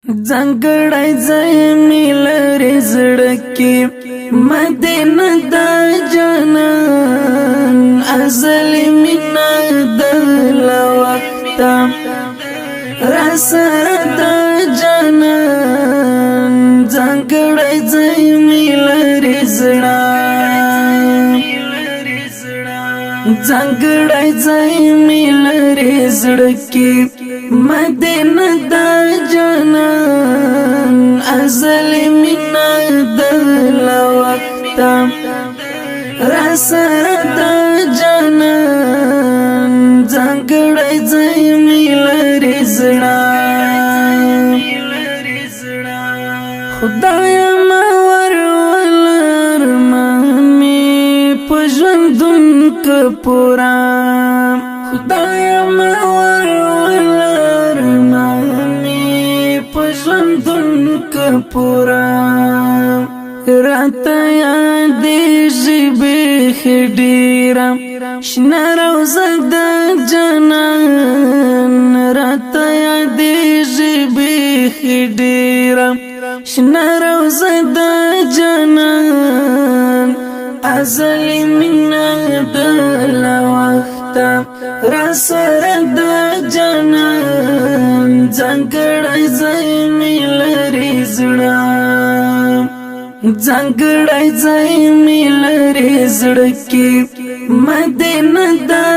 ځانګړی ځای مې لرې زړه کې مدینه دا جانان ازلي مینه د له وخته راسره دا جانان ځانګړی ځای مې لرې زړه ځانګړی ځای مې لرې زړه کې مدینه دا جانان ازلي مینه د له وخته راسره دا جانان ځانګړی ځای مې لرې زړه خدایا ما ورولر مې په ژوندون که پورا خدایا ما ورولر مې په ژوندون که پورا راته یادېږي بیخي ډېره شنه روضه د جانان راته یادېږي بیخي ډېره شنه روضه د جانان ازلي مینه د له وخته راسره د جانان ځانګړی ځای مې لرې زړه ځانګړی ځای مې لرې زړه کې مدینه دا